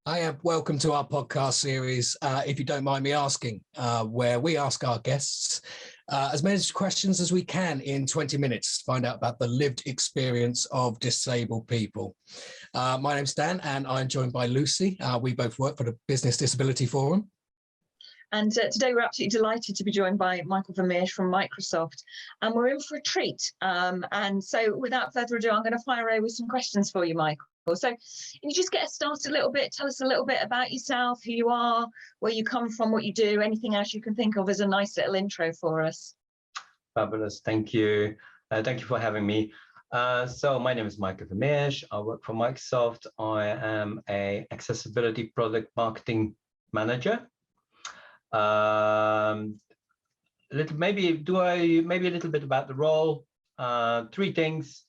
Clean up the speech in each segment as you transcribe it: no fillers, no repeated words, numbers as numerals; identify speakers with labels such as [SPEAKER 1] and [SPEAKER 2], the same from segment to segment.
[SPEAKER 1] Hi, welcome to our podcast series, if you don't mind me asking, where we ask our guests as many questions as we can in 20 minutes to find out about the lived experience of disabled people. My name's Dan and I'm joined by Lucy. We both work for the Business Disability Forum.
[SPEAKER 2] And today we're absolutely delighted to be joined by Michael Vermeersch from Microsoft, and we're in for a treat. And so without further ado, I'm going to fire away with some questions for you, Michael. So can you just get us started a little bit, tell us a little bit about yourself, who you are, where you come from, what you do, anything else you can think of as a nice little intro for us.
[SPEAKER 3] Fabulous, thank you. Thank you for having me. So my name is Michael Vermeersch. I work for Microsoft. I am an accessibility product marketing manager. Maybe a little bit about the role. Three things.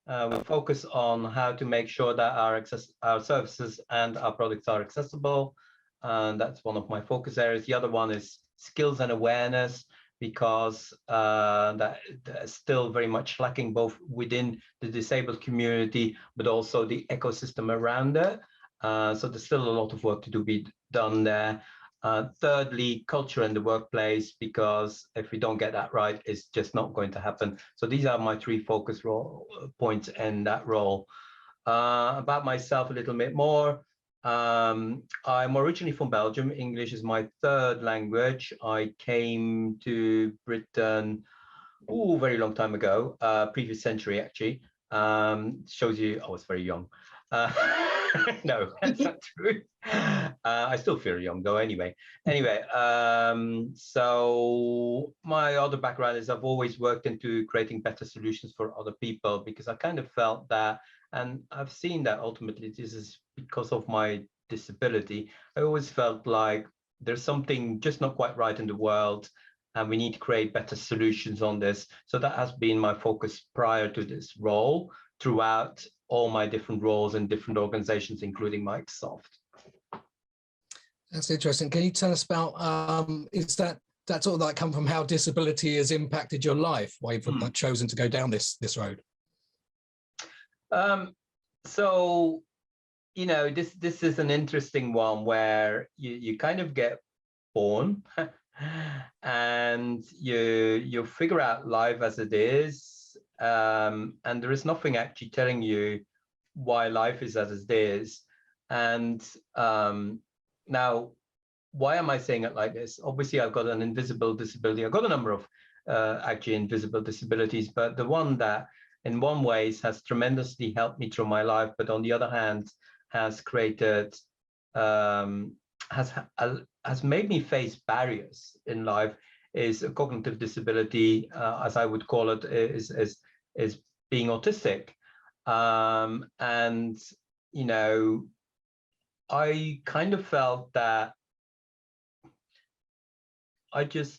[SPEAKER 3] We focus on how to make sure that our services and our products are accessible, and that's one of my focus areas. The other one is skills and awareness, because that's still very much lacking both within the disabled community, but also the ecosystem around it. So there's still a lot of work to be done there. Thirdly, culture in the workplace, because if we don't get that right, it's just not going to happen. So these are my three focus points in that role. About myself a little bit more. I'm originally from Belgium. English is my third language. I came to Britain very long time ago, previous century actually. Shows you I was very young. No, that's not true. I still feel young though anyway. So my other background is I've always worked into creating better solutions for other people, because I kind of felt that, and I've seen that ultimately this is because of my disability. I always felt like there's something just not quite right in the world, and we need to create better solutions on this. So that has been my focus prior to this role, throughout all my different roles in different organizations, including Microsoft.
[SPEAKER 1] That's interesting. Can you tell us about, is that sort of like come from how disability has impacted your life, why you've chosen to go down this road?
[SPEAKER 3] So, you know, this is an interesting one where you kind of get born and you figure out life as it is. And there is nothing actually telling you why life is as it is. And now, why am I saying it like this? Obviously, I've got an invisible disability. I've got a number of actually invisible disabilities, but the one that in one ways has tremendously helped me through my life, but on the other hand, has created, has made me face barriers in life, is a cognitive disability, as I would call it, is being autistic. And, you know, I kind of felt that I just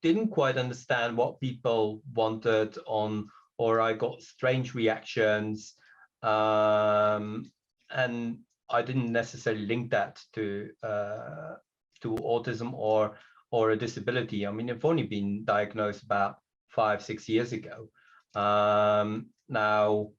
[SPEAKER 3] didn't quite understand what people wanted or I got strange reactions. And I didn't necessarily link that to autism or a disability. I mean, I've only been diagnosed about 5-6 years ago. Now,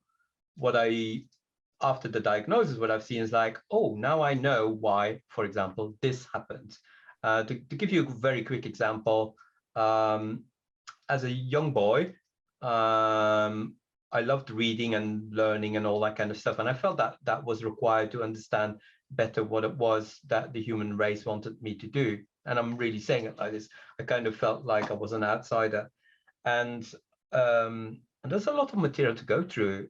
[SPEAKER 3] after the diagnosis, what I've seen is like, oh, now I know why, for example, this happened. To give you a very quick example, as a young boy, I loved reading and learning and all that kind of stuff. And I felt that that was required to understand better what it was that the human race wanted me to do. And I'm really saying it like this. I kind of felt like I was an outsider. And there's a lot of material to go through.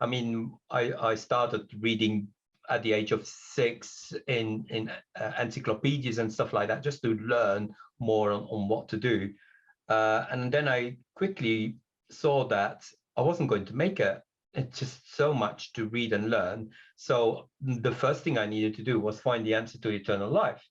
[SPEAKER 3] I mean, I started reading at the age of 6 in encyclopedias and stuff like that, just to learn more on what to do. And then I quickly saw that I wasn't going to make it. It's just so much to read and learn. So the first thing I needed to do was find the answer to eternal life.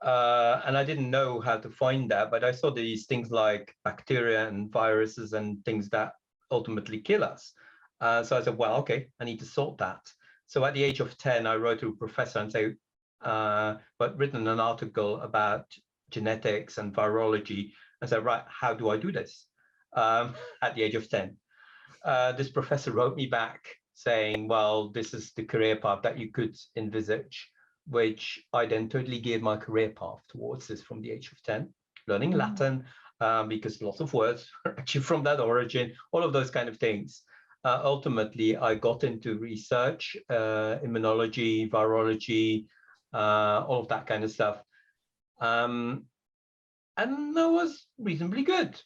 [SPEAKER 3] And I didn't know how to find that, but I saw these things like bacteria and viruses and things that ultimately kill us. So I said, well, okay, I need to sort that. So at the age of 10, I wrote to a professor and say, but written an article about genetics and virology. I said, right, how do I do this? At the age of 10. This professor wrote me back saying, well, this is the career path that you could envisage, which I then totally geared my career path towards this from the age of 10, learning Latin, because lots of words are actually from that origin, all of those kind of things. Ultimately, I got into research, immunology, virology, all of that kind of stuff. And I was reasonably good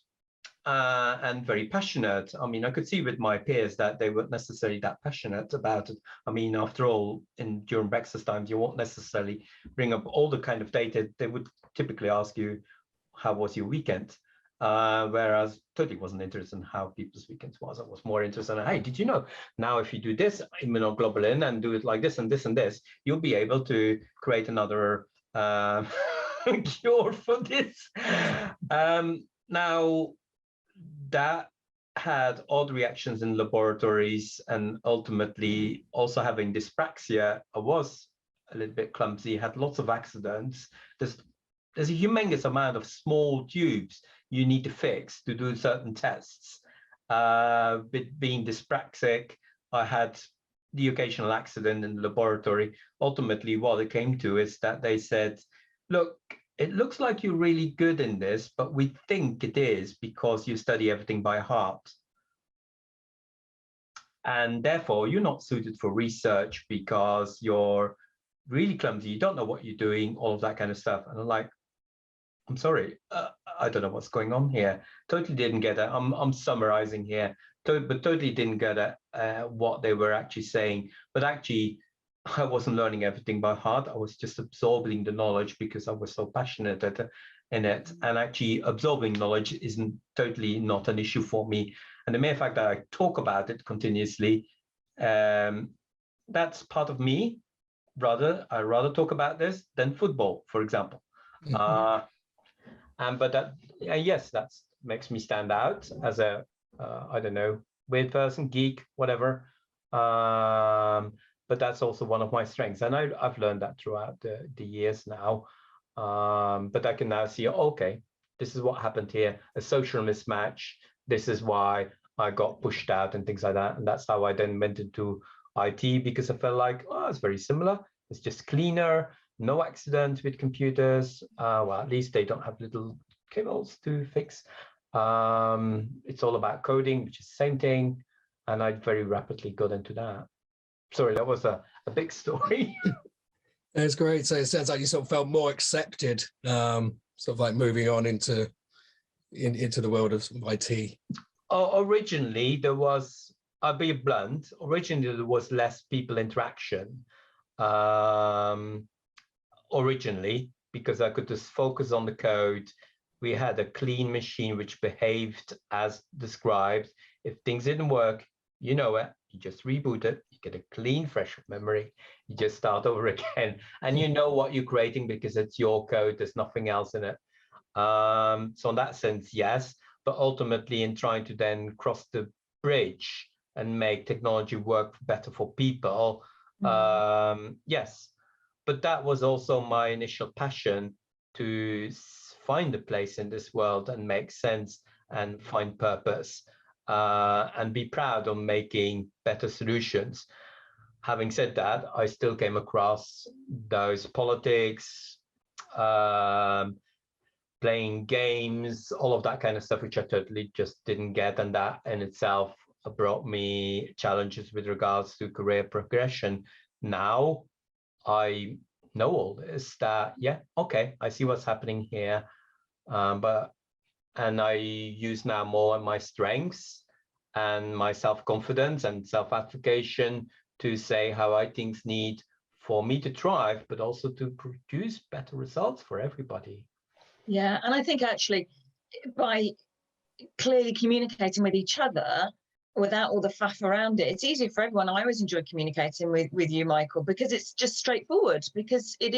[SPEAKER 3] and very passionate. I mean, I could see with my peers that they weren't necessarily that passionate about it. I mean, after all, during Brexit times, you won't necessarily bring up all the kind of data. They would typically ask you, how was your weekend? Whereas totally wasn't interested in how people's weekends was. I was more interested in, hey, did you know now if you do this immunoglobulin and do it like this and this and this, you'll be able to create another cure for this. Now, that had odd reactions in laboratories, and ultimately also having dyspraxia, I was a little bit clumsy, had lots of accidents. There's a humongous amount of small tubes you need to fix to do certain tests. With being dyspraxic, I had the occasional accident in the laboratory. Ultimately, what it came to is that they said, look, it looks like you're really good in this, but we think it is because you study everything by heart. And therefore, you're not suited for research because you're really clumsy, you don't know what you're doing, all of that kind of stuff. And I'm like, I'm sorry, I don't know what's going on here. Totally didn't get it. I'm summarizing here, but totally didn't get it, what they were actually saying. But actually, I wasn't learning everything by heart. I was just absorbing the knowledge because I was so passionate in it. And actually, absorbing knowledge isn't totally not an issue for me. And the mere fact that I talk about it continuously, that's part of me. I rather talk about this than football, for example. But that, yes, that makes me stand out as a, I don't know, weird person, geek, whatever. But that's also one of my strengths. And I've learned that throughout the years now. But I can now see, okay, this is what happened here, a social mismatch. This is why I got pushed out and things like that. And that's how I then went into IT, because I felt like, oh, it's very similar. It's just cleaner, no accidents with computers. Well, at least they don't have little cables to fix. It's all about coding, which is the same thing. And I very rapidly got into that. Sorry, that was a big story.
[SPEAKER 1] It's great. So it sounds like you sort of felt more accepted, sort of like moving on into the world of IT.
[SPEAKER 3] Originally, there was, I'll be blunt, originally there was less people interaction. Originally, because I could just focus on the code. We had a clean machine which behaved as described. If things didn't work, you know it, you just reboot it, you get a clean, fresh memory, you just start over again, and you know what you're creating because it's your code, there's nothing else in it. So in that sense, yes, but ultimately in trying to then cross the bridge and make technology work better for people, yes. But that was also my initial passion, to find a place in this world and make sense and find purpose, and be proud of making better solutions. Having said that, I still came across those politics, playing games, all of that kind of stuff, which I totally just didn't get. And that in itself brought me challenges with regards to career progression. Now, I know all this, that, yeah, okay, I see what's happening here. And I use now more my strengths and my self-confidence and self-application to say how I think need for me to thrive, but also to produce better results for everybody.
[SPEAKER 2] Yeah, and I think actually by clearly communicating with each other, without all the faff around it, it's easier for everyone. I always enjoy communicating with you, Michael, because it's just straightforward, because it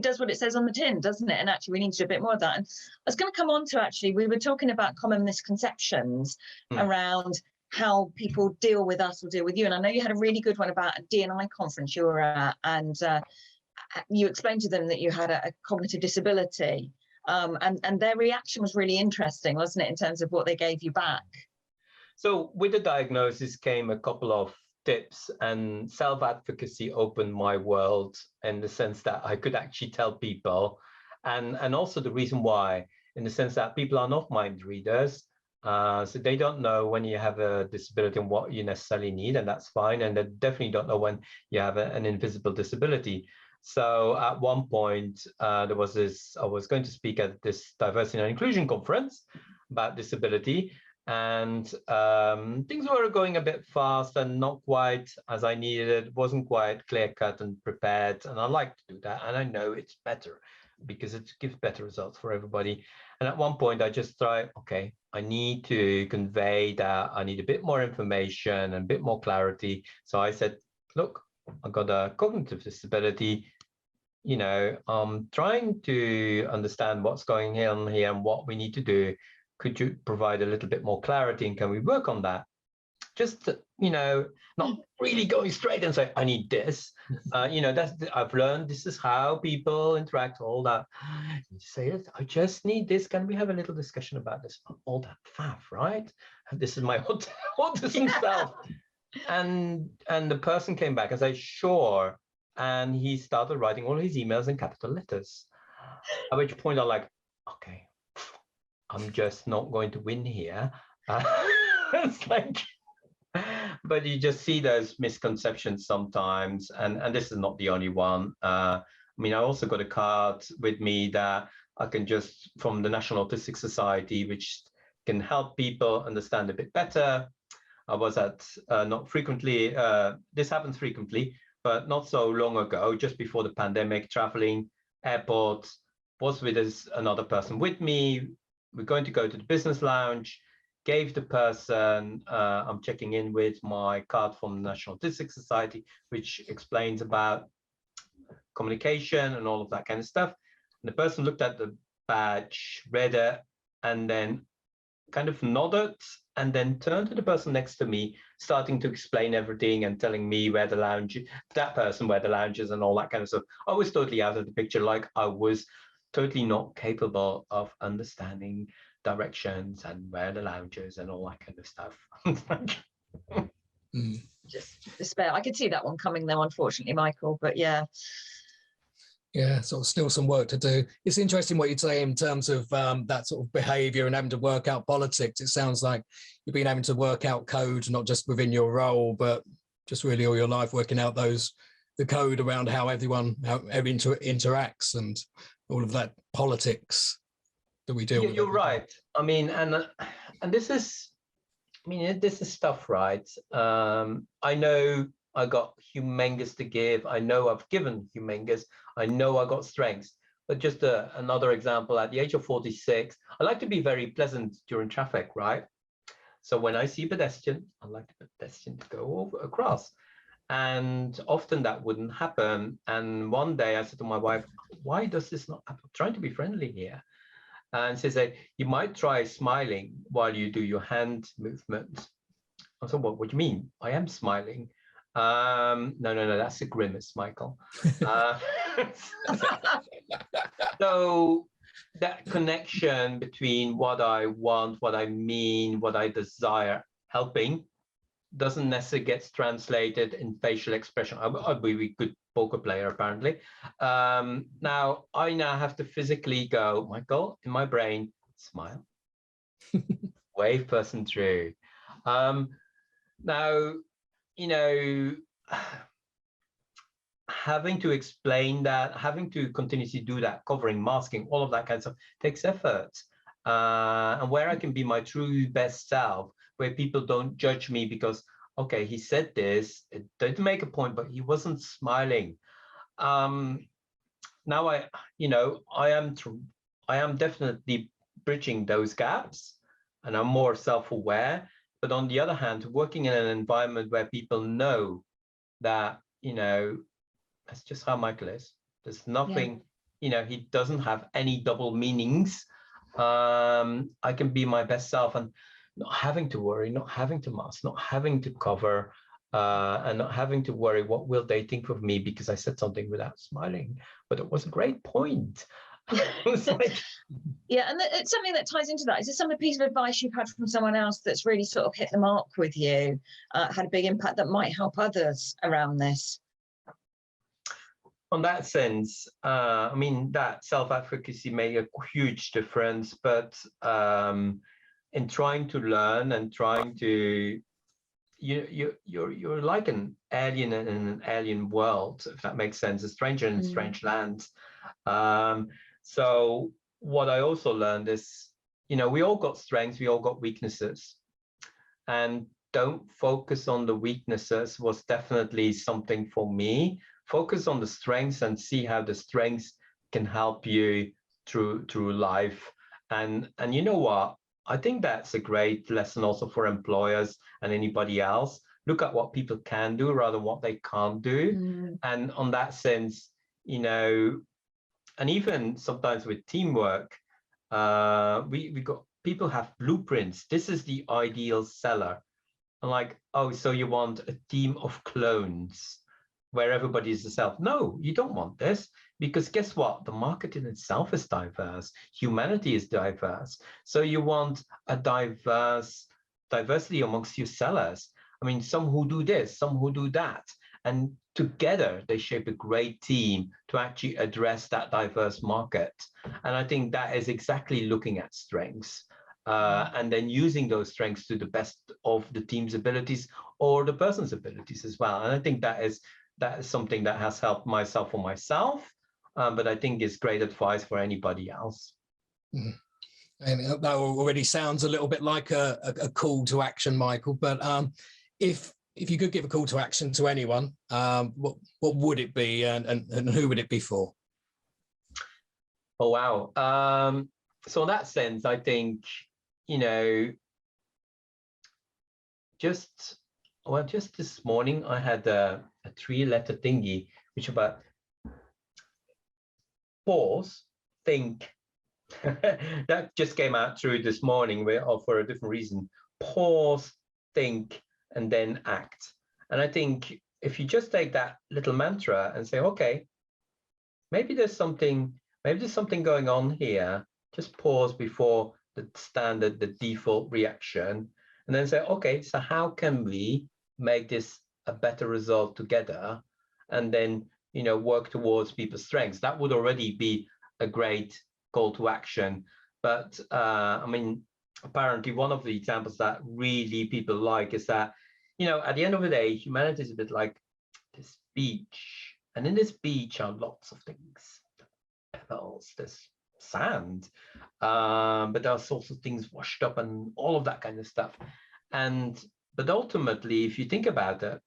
[SPEAKER 2] does what it says on the tin, doesn't it? And actually we need to do a bit more of that. And I was going to come on to, actually, we were talking about common misconceptions around how people deal with us or deal with you. And I know you had a really good one about a D&I conference you were at, and you explained to them that you had a cognitive disability, and their reaction was really interesting, wasn't it, in terms of what they gave you back?
[SPEAKER 3] So with the diagnosis came a couple of tips, and self-advocacy opened my world in the sense that I could actually tell people, and also the reason why, in the sense that people are not mind readers. So they don't know when you have a disability and what you necessarily need, and that's fine. And they definitely don't know when you have an invisible disability. So at one point, there was this, I was going to speak at this diversity and inclusion conference about disability, and things were going a bit fast and not quite as I needed. It wasn't quite clear cut and prepared. And I like to do that. And I know it's better because it gives better results for everybody. And at one point I just tried, okay, I need to convey that I need a bit more information and a bit more clarity. So I said, look, I've got a cognitive disability. You know, I'm trying to understand what's going on here and what we need to do. Could you provide a little bit more clarity, and can we work on that? Just, you know, not really going straight and say, I need this. You know, I've learned this is how people interact, all that. You say, I just need this. Can we have a little discussion about this? All that faff, right? This is my autism self. And the person came back and said, sure. And he started writing all his emails in capital letters. At which point I'm like, okay, I'm just not going to win here. It's like, but you just see those misconceptions sometimes, and this is not the only one. I mean, I also got a card with me that I can just, from the National Autistic Society, which can help people understand a bit better. I was at, not frequently, this happens frequently, but not so long ago, just before the pandemic, traveling, airport, was with another person with me. We're going to go to the business lounge, gave the person I'm checking in with my card from the National Autistic Society, which explains about communication and all of that kind of stuff. And the person looked at the badge, read it, and then kind of nodded, and then turned to the person next to me, starting to explain everything and telling me where the lounge, that person where the lounge is and all that kind of stuff. I was totally out of the picture, like I was totally not capable of understanding directions and where the lounge is and all that kind of stuff.
[SPEAKER 2] Just despair. I could see that one coming though, unfortunately, Michael, but yeah.
[SPEAKER 1] Yeah, sort of still some work to do. It's interesting what you'd say in terms of that sort of behavior and having to work out politics. It sounds like you've been having to work out code, not just within your role, but just really all your life working out the code around how everyone interacts and all of that politics that we deal with.
[SPEAKER 3] You're right. I mean, and this is, I mean, this is stuff, right? I know I got humongous to give. I know I've given humongous. I know I got strengths. But just another example, at the age of 46, I like to be very pleasant during traffic, right? So when I see a pedestrian, I like the pedestrian to go across. And often that wouldn't happen. And one day I said to my wife, why does this not happen? I'm trying to be friendly here. And she said, you might try smiling while you do your hand movement. I said, what do you mean? I am smiling. No, that's a grimace, Michael. So that connection between what I want, what I mean, what I desire, helping, doesn't necessarily get translated in facial expression. I'd be a good poker player, apparently. Now I have to physically go, Michael, in my brain, smile, wave person through. Now, you know, having to explain that, having to continuously do that, covering, masking, all of that kind of stuff takes effort. And where I can be my true best self, where people don't judge me because, okay, he said this, it did make a point, but he wasn't smiling. Now I am definitely bridging those gaps, and I'm more self-aware. But on the other hand, working in an environment where people know that, you know, that's just how Michael is. There's nothing, you know, he doesn't have any double meanings. I can be my best self and not having to worry, not having to mask, not having to cover, and not having to worry what will they think of me because I said something without smiling. But it was a great point. It's like,
[SPEAKER 2] Yeah, and it's something that ties into that. Is there some piece of advice you've had from someone else that's really sort of hit the mark with you, had a big impact that might help others around this?
[SPEAKER 3] on that sense, I mean, that self-advocacy made a huge difference, but in trying to learn and trying to, you're like an alien in an alien world, if that makes sense, a stranger in a strange land. So what I also learned is, we all got strengths, we all got weaknesses, and don't focus on the weaknesses was definitely something for me. Focus on the strengths and see how the strengths can help you through life. And you know what? I think that's a great lesson also for employers and anybody else. Look at what people can do rather than what they can't do. And on that sense, and even sometimes with teamwork, we got people have blueprints. This is the ideal seller. I'm like, oh, so you want a team of clones where everybody is the self? No, you don't want this, because guess what? The market in itself is diverse. Humanity is diverse. So you want a diversity amongst your sellers. I mean, some who do this, some who do that. And together they shape a great team to actually address that diverse market. And I think that is exactly looking at strengths. And then using those strengths to the best of the team's abilities or the person's abilities as well. And I think that is something that has helped myself, but I think is great advice for anybody else.
[SPEAKER 1] And that already sounds a little bit like a call to action, Michael. But if you could give a call to action to anyone, what would it be, and who would it be for?
[SPEAKER 3] Oh, wow. So in that sense, I think, just this morning, I had a 3-letter thingy, which about pause, think. That just came out through this morning for a different reason. Pause, think, and then act. And I think if you just take that little mantra and say, okay, maybe there's something going on here, just pause before the default reaction, and then say, okay, so how can we make this a better result together? And then, work towards people's strengths. That would already be a great call to action. But I mean, apparently one of the examples that really people like is that, at the end of the day, humanity is a bit like this beach. And in this beach are lots of things. Pebbles, there's sand, but there are sorts of things washed up and all of that kind of stuff. But ultimately, if you think about it,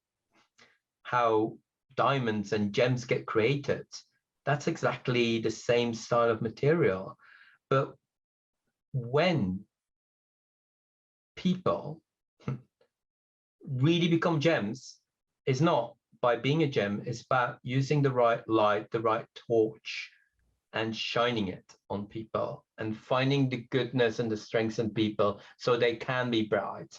[SPEAKER 3] how diamonds and gems get created, that's exactly the same style of material. But when people really become gems, it's not by being a gem, it's about using the right light, the right torch, and shining it on people and finding the goodness and the strengths in people so they can be bright,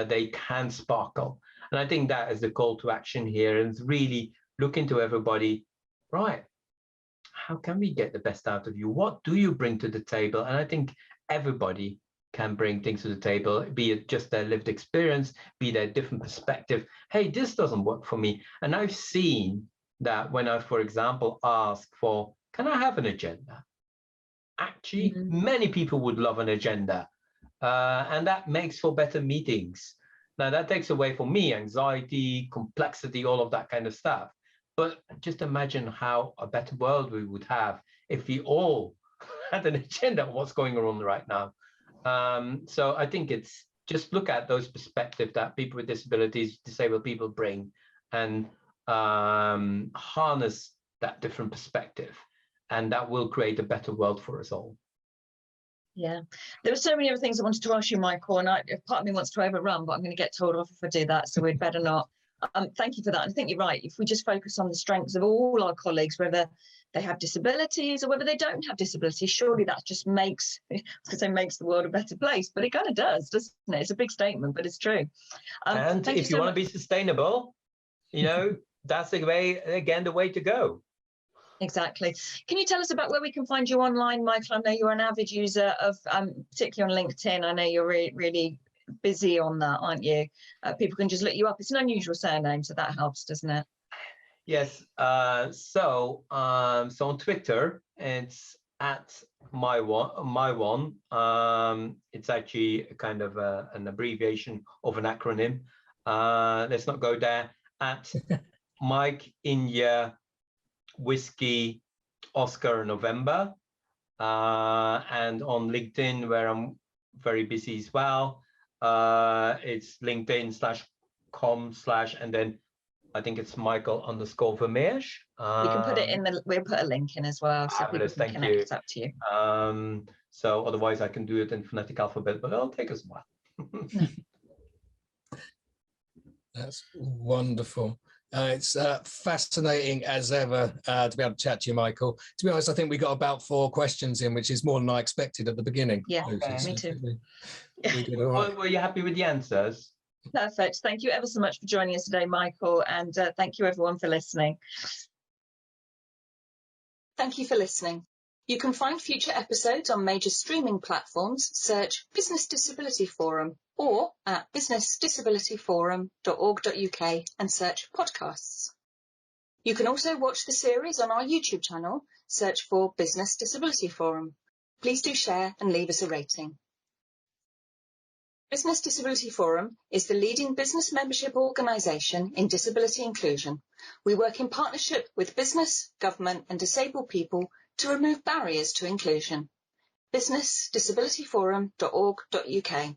[SPEAKER 3] they can sparkle. And I think that is the call to action here, and really look into everybody, right? How can we get the best out of you? What do you bring to the table? And I think everybody can bring things to the table, be it just their lived experience, be their different perspective. Hey, this doesn't work for me. And I've seen that when I, for example, ask for, can I have an agenda? Actually, many people would love an agenda. And that makes for better meetings. Now, that takes away from me anxiety, complexity, all of that kind of stuff. But just imagine how a better world we would have if we all had an agenda of what's going on right now. So I think it's just look at those perspectives that people with disabilities, disabled people bring, and harness that different perspective. And that will create a better world for us all.
[SPEAKER 2] Yeah, there were so many other things I wanted to ask you, Michael, and part of me wants to overrun, but I'm going to get told off if I do that, so we'd better not. Thank you for that. I think you're right. If we just focus on the strengths of all our colleagues, whether they have disabilities or whether they don't have disabilities, surely that just makes the world a better place. But it kind of does, doesn't it? It's a big statement, but it's true.
[SPEAKER 3] And if you want to be sustainable, that's the way, again, the way to go.
[SPEAKER 2] Exactly. Can you tell us about where we can find you online, Michael? I know you're an avid user of, particularly on LinkedIn. I know you're really busy on that, aren't you? People can just look you up. It's an unusual surname, so that helps, doesn't it?
[SPEAKER 3] Yes. So on Twitter, it's at my one. It's actually a kind of an abbreviation of an acronym. Let's not go there. At Mike India Whiskey Oscar November, and on LinkedIn, where I'm very busy as well, it's linkedin.com/ and then I think it's Michael _Vermeersch.
[SPEAKER 2] We can put it in we'll put a link in as well, so people can connect up to you.
[SPEAKER 3] So otherwise I can do it in phonetic alphabet, but it'll take us a while.
[SPEAKER 1] That's wonderful. It's fascinating as ever to be able to chat to you, Michael. To be honest, I think we got about 4 questions in, which is more than I expected at the beginning.
[SPEAKER 2] Yeah, me too.
[SPEAKER 1] We did all right.
[SPEAKER 3] Were you happy with the answers?
[SPEAKER 2] Perfect. Thank you ever so much for joining us today, Michael, and thank you everyone for listening. Thank you for listening. You can find future episodes on major streaming platforms. Search Business Disability Forum or at businessdisabilityforum.org.uk and search podcasts. You can also watch the series on our YouTube channel. Search for Business Disability Forum. Please do share and leave us a rating. Business Disability Forum is the leading business membership organisation in disability inclusion. We work in partnership with business, government and disabled people to remove barriers to inclusion. businessdisabilityforum.org.uk